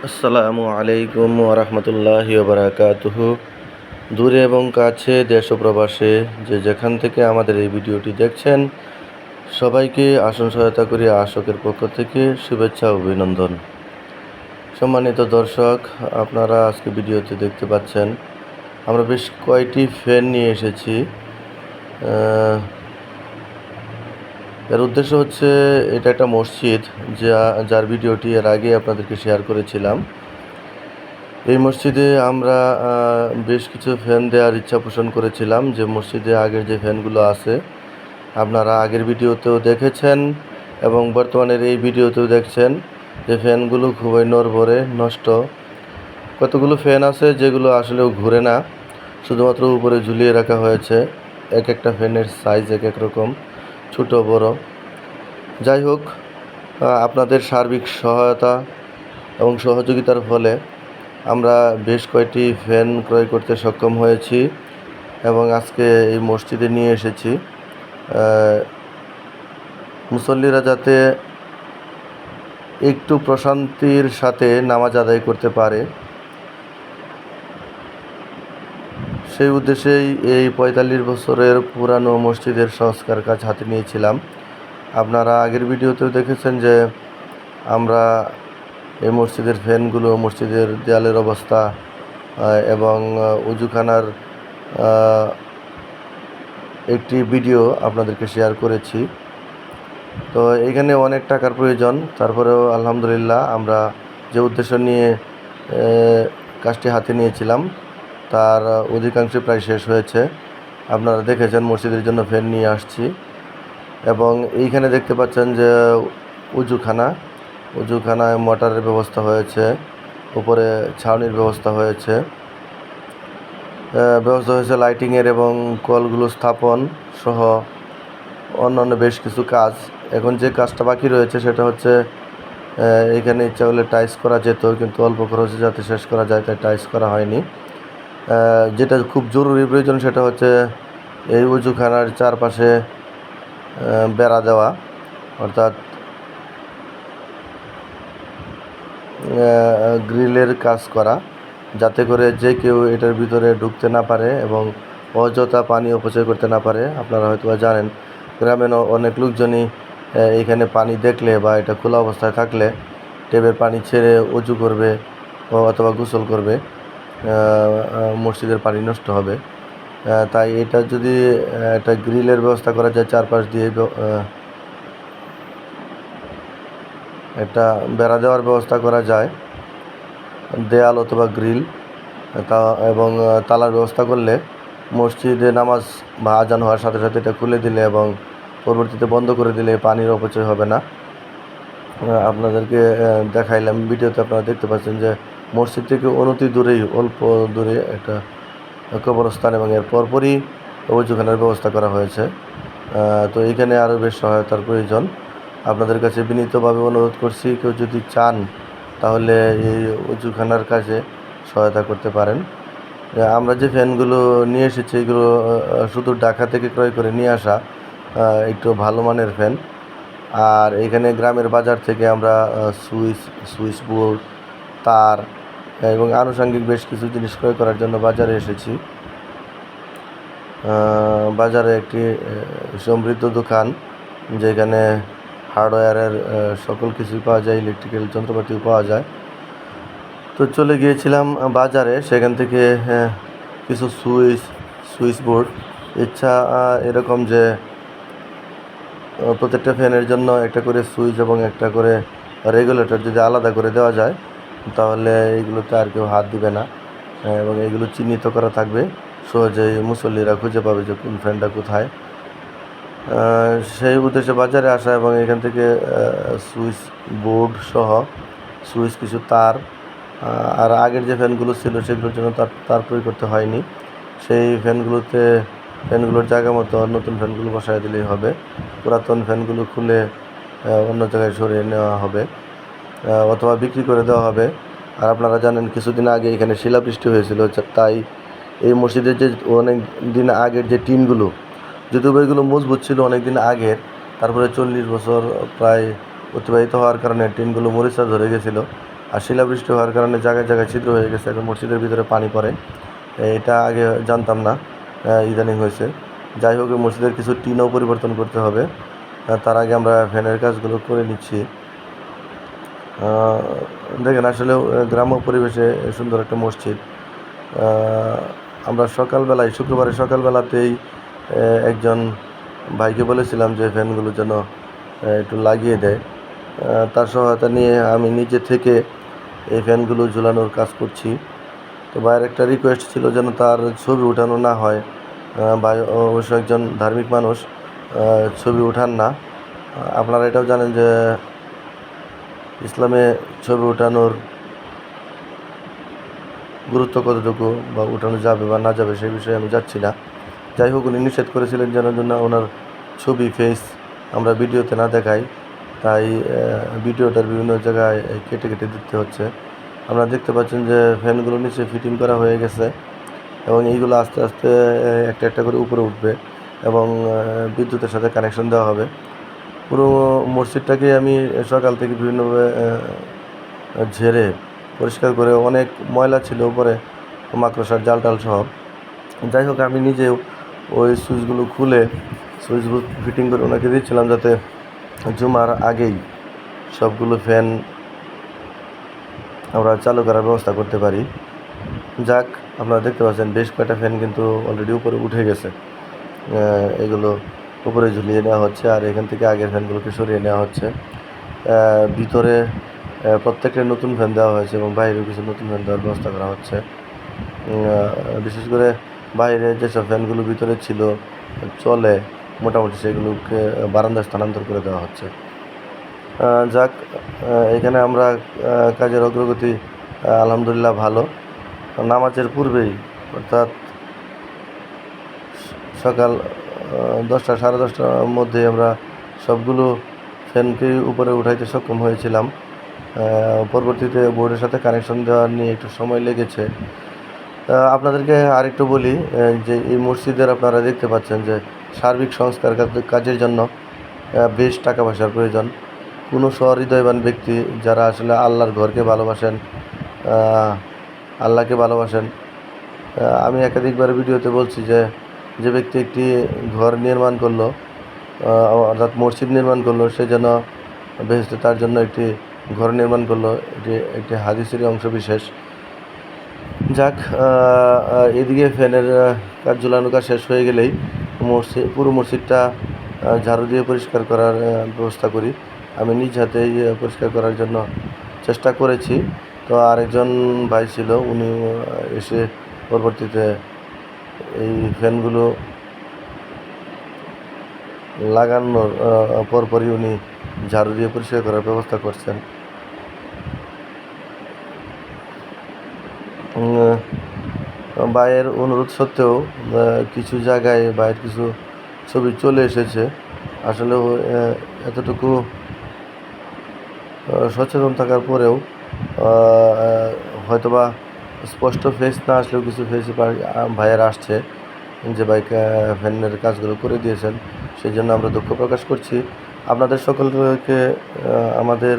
আসসালামু আলাইকুম ওরহমতুল্লাহি ওবরাকাতুহু। দূরে এবং কাছে দেশ ও প্রবাসে যে যেখান থেকে আমাদের এই ভিডিওটি দেখছেন, সবাইকে আসন সহায়তা করি আশকের পক্ষ থেকে শুভেচ্ছা ও অভিনন্দন। সম্মানিত দর্শক, আপনারা আজকে ভিডিওতে দেখতে পাচ্ছেন আমরা বেশ কয়টি ফ্যান নিয়ে এসেছি। এর উদ্দেশ্য হচ্ছে, এটা একটা মসজিদ যার ভিডিওটি এর আগে আপনাদেরকে শেয়ার করেছিলাম। এই মসজিদে আমরা বেশ কিছু ফ্যান দেওয়ার ইচ্ছা পোষণ করেছিলাম। যে মসজিদে আগের যে ফ্যানগুলো আছে আপনারা আগের ভিডিওতেও দেখেছেন এবং বর্তমানের এই ভিডিওতেও দেখছেন যে ফ্যানগুলো খুবই নড়বড়ে, নষ্ট। কতগুলো ফ্যান আছে যেগুলো আসলেও ঘুরে না, শুধুমাত্র উপরে ঝুলিয়ে রাখা হয়েছে। এক একটা ফ্যানের সাইজ এক এক রকম, ছোট বড়। যাই হোক, আপনাদের সার্বিক সহায়তা এবং সহযোগিতার ফলে আমরা বেশ কয়েকটি ফ্যান ক্রয় করতে সক্ষম হয়েছি এবং আজকে এই মসজিদে নিয়ে এসেছি মুসল্লিরা যাতে একটু প্রশান্তির সাথে নামাজ আদায় করতে পারে, সেই উদ্দেশ্যেই এই ৪৫ বছরের পুরানো মসজিদের সংস্কার কাজ হাতে নিয়েছিলাম। আপনারা আগের ভিডিওতেও দেখেছেন যে আমরা এই মসজিদের ফ্যানগুলো, মসজিদের দেয়ালের অবস্থা এবং উজুখানার একটি ভিডিও আপনাদেরকে শেয়ার করেছি। তো এখানে অনেক টাকার প্রয়োজন, তারপরেও আলহামদুলিল্লাহ আমরা যে উদ্দেশ্য নিয়ে কাজটি হাতে নিয়েছিলাম তার অধিকাংশই প্রায় শেষ হয়েছে। আপনারা দেখেছেন মসজিদের জন্য ফ্যান নিয়ে আসছি এবং এইখানে দেখতে পাচ্ছেন যে উজুখানায় মোটরের ব্যবস্থা হয়েছে, উপরে ছাউনির ব্যবস্থা হয়েছে, লাইটিংয়ের এবং কলগুলো স্থাপন সহ অন্যান্য বেশ কিছু কাজ। এখন যে কাজটা বাকি রয়েছে সেটা হচ্ছে, এখানে ইচ্ছা হলে টাইলস করা যেত, কিন্তু অল্প খরচে যাতে শেষ করা যায় তাই টাইলস করা হয়নি। যেটা খুব জরুরি প্রয়োজন সেটা হচ্ছে এই উজুখানার চারপাশে বেড়া দেওয়া, অর্থাৎ গ্রিলের কাজ করা, যাতে করে যে কেউ এটার ভিতরে ঢুকতে না পারে এবং অযথা পানি অপচয় করতে না পারে। আপনারা হয়তো জানেন, গ্রামের অনেক লোকজনই এখানে পানি দেখলে বা এটা খোলা অবস্থায় থাকলে টেপের পানি ছেড়ে উজু করবে অথবা গোসল করবে, মসজিদের পানি নষ্ট হবে। তাই এটা যদি একটা গ্রিলের ব্যবস্থা করা যায়, চারপাশ দিয়ে একটা বেড়া দেওয়ার ব্যবস্থা করা যায়, দেয়াল অথবা গ্রিল তা, এবং তালার ব্যবস্থা করলে মসজিদে নামাজ বা আজান হওয়ার সাথে সাথে এটা খুলে দিলে এবং পরবর্তীতে বন্ধ করে দিলে পানির অপচয় হবে না। আপনাদেরকে দেখাইলাম ভিডিওতে, আপনারা দেখতে পাচ্ছেন যে মসজিদ থেকে অল্প দূরে একটা কবরস্থান এবং এর পরপরই ওজুখানার ব্যবস্থা করা হয়েছে। তো এইখানে আরও বেশ সহায়তার প্রয়োজন। আপনাদের কাছে বিনীতভাবে অনুরোধ করছি, কেউ যদি চান তাহলে এই ওজুখানার কাজে সহায়তা করতে পারেন। আমরা যে ফ্যানগুলো নিয়ে এসেছি এগুলো শুধু ঢাকা থেকে ক্রয় করে নিয়ে আসা, একটু ভালো মানের ফ্যান। আর এখানে গ্রামের বাজার থেকে আমরা সুইচ বোর্ড, তার এবং আনুষঙ্গিক বেশ কিছু জিনিস ক্রয় করার জন্য বাজারে এসেছি। বাজারে একটি সমৃদ্ধ দোকান, যেখানে হার্ডওয়্যারের সকল কিছুই পাওয়া যায়, ইলেকট্রিক্যাল যন্ত্রপাতিও পাওয়া যায়। তো চলে গিয়েছিলাম বাজারে, সেখান থেকে কিছু সুইচ বোর্ড ইচ্ছা এরকম যে প্রত্যেকটা ফ্যানের জন্য একটা করে সুইচ এবং একটা করে রেগুলেটর যদি আলাদা করে দেওয়া যায় তাহলে এইগুলোতে আর কেউ হাত দিবে না এবং এইগুলো চিহ্নিত করা থাকবে, সহজেই মুসল্লিরা খুঁজে পাবে যে কোন ফ্যানটা কোথায়। সেই উদ্দেশ্যে বাজারে আসা এবং এখান থেকে সুইচ বোর্ড সহ সুইচ, কিছু তার, আর আগের যে ফ্যানগুলো ছিল সেগুলোর জন্য তার প্রয়োগ করতে হয়নি। সেই ফ্যানগুলোর জায়গা মতো নতুন ফ্যানগুলো বসায় দিলেই হবে। পুরাতন ফ্যানগুলো খুলে অন্য জায়গায় সরিয়ে নেওয়া হবে অথবা বিক্রি করে দেওয়া হবে। আর আপনারা জানেন কিছুদিন আগে এখানে শিলাবৃষ্টি হয়েছিল, তাই এই মসজিদের যে অনেক দিন আগের যে টিনগুলো, যদিও এগুলো মজবুত ছিল অনেক দিন আগের, তারপরে 40 বছর প্রায় অতিবাহিত হওয়ার কারণে টিনগুলো মরিচা ধরে গেছিলো। আর শিলাবৃষ্টি হওয়ার কারণে জায়গায় জায়গায় ছিদ্র হয়ে গেছে, এখন মসজিদের ভিতরে পানি পড়ে। এটা আগে জানতাম না, ইদানিং হয়েছে। যাই হোক, মসজিদের কিছু টিনও পরিবর্তন করতে হবে, তার আগে আমরা ফ্যানের কাজগুলো করে নিচ্ছি। দেখেন, আসলেও গ্রাম্য পরিবেশে সুন্দর একটা মসজিদ। আমরা সকালবেলায়, শুক্রবারের সকালবেলাতেই একজন ভাইকে বলেছিলাম যে ফ্যানগুলো যেন একটু লাগিয়ে দেয়। তার সহায়তা নিয়ে আমি নিজে থেকে এই ফ্যানগুলো ঝুলানোর কাজ করছি। তো ভাইয়ের একটা রিকোয়েস্ট ছিল যেন তার ছবি উঠানো না হয়। ভাই অবশ্য একজন ধার্মিক মানুষ, ছবি উঠান না। আপনারা এটাও জানেন যে ইসলামে ছবি উঠানোর গুরুত্ব কতটুকু, বা উঠানো যাবে বা না যাবে সেই বিষয়ে আমি যাচ্ছি না। যাই হোক, উনি নিষেধ করেছিলেন যেন ওনার ছবি, ফেস আমরা ভিডিওতে না দেখাই, তাই ভিডিওটার বিভিন্ন জায়গায় কেটে কেটে দিতে হচ্ছে। আপনারা দেখতে পাচ্ছেন যে ফ্যানগুলো নিচে ফিটিং করা হয়ে গেছে, এবং এইগুলো আস্তে আস্তে একটা একটা করে উপরে উঠবে এবং বিদ্যুতের সাথে কানেকশন দেওয়া হবে। পুরো মসজিদটাকে আমি সকাল থেকে বিভিন্নভাবে ঝেড়ে পরিষ্কার করে, অনেক ময়লা ছিল উপরে, মাকড়সার জাল টাল সহ। যাই হোক, আমি নিজেও ওই সুইচগুলো খুলে সুইচগুলো ফিটিং করে ওনাকে দিচ্ছিলাম, যাতে জুমার আগেই সবগুলো ফ্যান আমরা চালু করার ব্যবস্থা করতে পারি। যাক, আপনারা দেখতে পাচ্ছেন বেশ কয়েকটা ফ্যান কিন্তু অলরেডি উপরে উঠে গেছে। এগুলো উপরে ঝুলিয়ে নেওয়া হচ্ছে, আর এখান থেকে আগের ফ্যানগুলোকে সরিয়ে নেওয়া হচ্ছে। ভিতরে প্রত্যেকটা নতুন ফ্যান দেওয়া হয়েছে এবং বাইরেও কিছু নতুন ফ্যান দেওয়ার ব্যবস্থা করা হচ্ছে। বিশেষ করে বাইরে যেসব ফ্যানগুলো ভিতরে ছিল চলে মোটামুটি, সেগুলোকে বারান্দায় স্থানান্তর করে দেওয়া হচ্ছে। যাক, এখানে আমরা কাজের অগ্রগতি আলহামদুলিল্লাহ ভালো। নামাজের পূর্বেই, অর্থাৎ সকাল 10টা সাড়ে 10টার মধ্যে আমরা সবগুলো ফ্যানকেই উপরে উঠাইতে সক্ষম হয়েছিলাম। পরবর্তীতে বোর্ডের সাথে কানেকশন দেওয়া নিয়ে একটু সময় লেগেছে। আপনাদেরকে আরেকটু বলি যে এই মসজিদের আপনারা দেখতে পাচ্ছেন যে সার্বিক সংস্কার কাজের জন্য বেশ টাকা পয়সার প্রয়োজন। কোনো সহৃদয়বান ব্যক্তি যারা আসলে আল্লাহর ঘরকে ভালোবাসেন, আল্লাহকে ভালোবাসেন, আমি একাধিকবার ভিডিওতে বলছি যে যে ব্যক্তি একটি ঘর নির্মাণ করলো, অর্থাৎ মসজিদ নির্মাণ করলো, সে যেন বেহেশতে তার জন্য একটি ঘর নির্মাণ করলো। এটি একটি হাদিসেরই অংশ বিশেষ। যাক, এদিকে ফ্যানের কাজ, ঝুলানো কাজ শেষ হয়ে গেলেই পুরো মসজিদটা ঝাড়ু দিয়ে পরিষ্কার করার ব্যবস্থা করি। আমি নিজ হাতেই পরিষ্কার করার জন্য চেষ্টা করেছি। তো আরেকজন ভাই ছিল, উনি এসে পরবর্তীতে এই ফ্যানগুলো লাগানোর পরপরই উনি ঝাড়ু দিয়ে পরিষ্কার করার ব্যবস্থা করছেন। ভাইয়ের অনুরোধ সত্ত্বেও কিছু জায়গায় ভাইয়ের কিছু ছবি চলে এসেছে। আসলে এতটুকু সচেতন থাকার পরেও হয়তোবা স্পষ্ট ফেস না আসলেও কিছু ফেস ভাইয়ের আসছে, যে বাইক ফ্যানের কাজগুলো করে দিয়েছেন। সেই জন্য আমরা দুঃখ প্রকাশ করছি। আপনাদের সকলকে আমাদের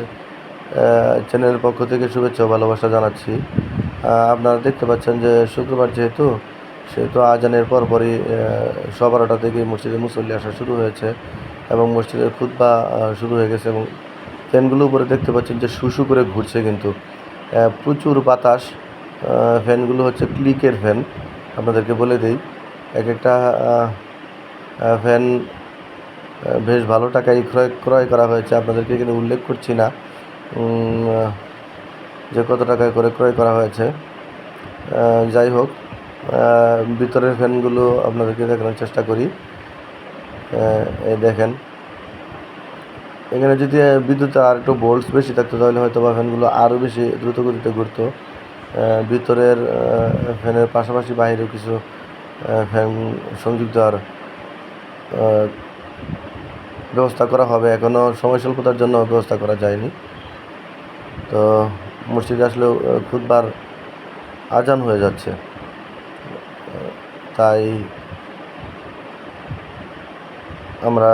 চ্যানেলের পক্ষ থেকে শুভেচ্ছা ও ভালোবাসা জানাচ্ছি। আপনারা দেখতে পাচ্ছেন যে শুক্রবার সেহেতু আজানের পরপরই 12:30 থেকে মসজিদে মুসল্লি আসা শুরু হয়েছে এবং মসজিদের খুতবা শুরু হয়ে গেছে। এবং ফ্যানগুলো উপরে দেখতে পাচ্ছেন যে শু করে ঘুরছে, কিন্তু প্রচুর বাতাস। ফ্যানগুলো হচ্ছে ক্লিকের ফ্যান, আপনাদেরকে বলে দিই। এক একটা ফ্যান বেশ ভালো টাকায় ক্রয় করা হয়েছে। আপনাদেরকে এখানে উল্লেখ করছি না যে কত টাকায় করে ক্রয় করা হয়েছে। যাই হোক, ভিতরের ফ্যানগুলো আপনাদেরকে দেখানোর চেষ্টা করি। এই দেখেন, এখানে যদি বিদ্যুতের আর একটু ভোল্টস বেশি থাকতো তাহলে হয়তো বা ফ্যানগুলো আরও বেশি দ্রুত গতিতে ঘুরতো। ভিতরের ফ্যানের পাশাপাশি বাইরেও কিছু ফ্যান সংযোগ দেওয়ার ব্যবস্থা করা হবে। এখনও সময় স্বল্পতার জন্য ব্যবস্থা করা যায়নি। তো মসজিদে আসলেও খুতবার আজান হয়ে যাচ্ছে, তাই আমরা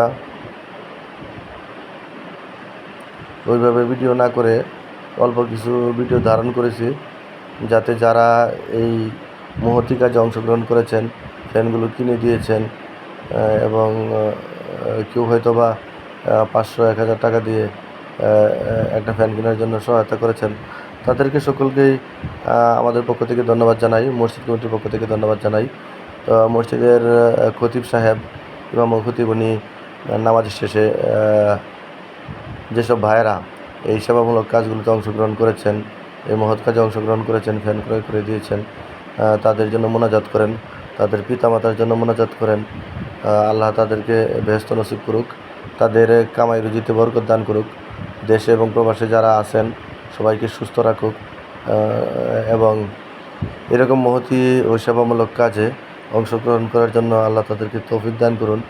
ওইভাবে ভিডিও না করে অল্প কিছু ভিডিও ধারণ করেছি, যাতে যারা এই মহতী কাজে অংশগ্রহণ করেছেন, ফ্যানগুলো কিনে দিয়েছেন এবং কেউ হয়তো বা 500-1000 টাকা দিয়ে একটা ফ্যান কেনার জন্য সহায়তা করেছেন, তাদেরকে সকলকেই আমাদের পক্ষ থেকে ধন্যবাদ জানাই, মসজিদ কমিটির পক্ষ থেকে ধন্যবাদ জানাই। তো মসজিদের খতিব সাহেব, ইমাম ও খতিব উনি নামাজের শেষে যেসব ভাইয়েরা এই সেবামূলক কাজগুলোতে অংশগ্রহণ করেছেন, এই মহৎ কাজে অংশগ্রহণ করেছেন, ফ্যান ক্রয় করে দিয়েছেন, তাদের জন্য মোনাজাত করেন, তাদের পিতামাতার জন্য মোনাজাত করেন। আল্লাহ তাদেরকে বেহেশত নসিব করুক, তাদের কামাই রুজিতে বরকত দান করুক, দেশে এবং প্রবাসে যারা আছেন সবাইকে সুস্থ রাখুক এবং এরকম মহতী ও সেবামূলক কাজে অংশগ্রহণ করার জন্য আল্লাহ তাদেরকে তৌফিক দান করুন,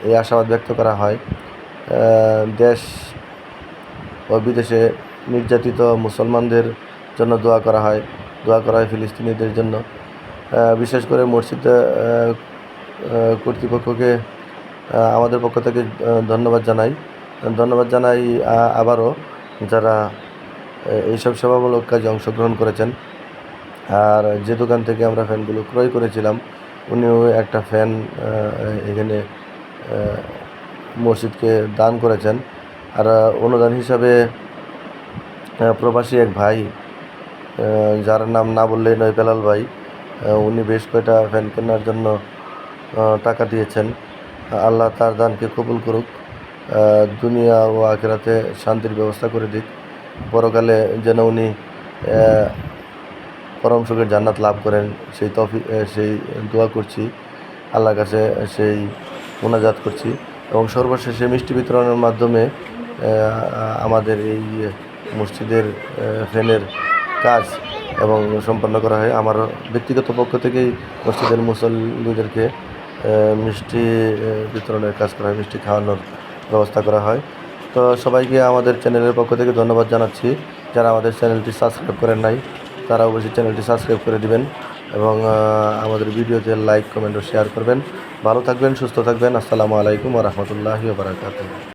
এই আশাবাদ ব্যক্ত করা হয়। দেশ ও বিদেশে নির্যাতিত মুসলমানদের জন্য দোয়া করা হয় ফিলিস্তিনিদের জন্য। বিশেষ করে মসজিদ কর্তৃপক্ষকে আমাদের পক্ষ থেকে ধন্যবাদ জানাই আবারও, যারা এইসব সেবামূলক কাজে অংশগ্রহণ করেছেন। আর যে দোকান থেকে আমরা ফ্যানগুলো ক্রয় করেছিলাম, উনিও একটা ফ্যান এখানে মসজিদকে দান করেছেন। আর অনুদান হিসাবে প্রবাসী এক ভাই, যার নাম না বললেই নয়, বেলাল ভাই, উনি বেশ কয়টা ফ্যান কেনার জন্য টাকা দিয়েছেন। আল্লাহ তার দানকে কবুল করুক, দুনিয়া ও আখিরাতে শান্তির ব্যবস্থা করে দিক, পরকালে যেন উনি পরম সুখের জান্নাত লাভ করেন, সেই দোয়া করছি আল্লাহর কাছে, সেই মোনাজাত করছি। এবং সর্বশেষে মিষ্টি বিতরণের মাধ্যমে আমাদের এই মসজিদের ফ্যানের কাজ এবং সম্পন্ন করা হয়। আমার ব্যক্তিগত পক্ষ থেকেই মসজিদের মুসল্লিদেরকে মিষ্টি বিতরণের কাজ করা হয়, মিষ্টি খাওয়ানোর ব্যবস্থা করা হয়। তো সবাইকে আমাদের চ্যানেলের পক্ষ থেকে ধন্যবাদ জানাচ্ছি। যারা আমাদের চ্যানেলটি সাবস্ক্রাইব করেন নাই, তারা অবশ্যই চ্যানেলটি সাবস্ক্রাইব করে দিবেন এবং আমাদের ভিডিওতে লাইক, কমেন্ট ও শেয়ার করবেন। ভালো থাকবেন, সুস্থ থাকবেন। আসসালামু আলাইকুম ওয়া রাহমাতুল্লাহি ওয়া বারাকাতুহু।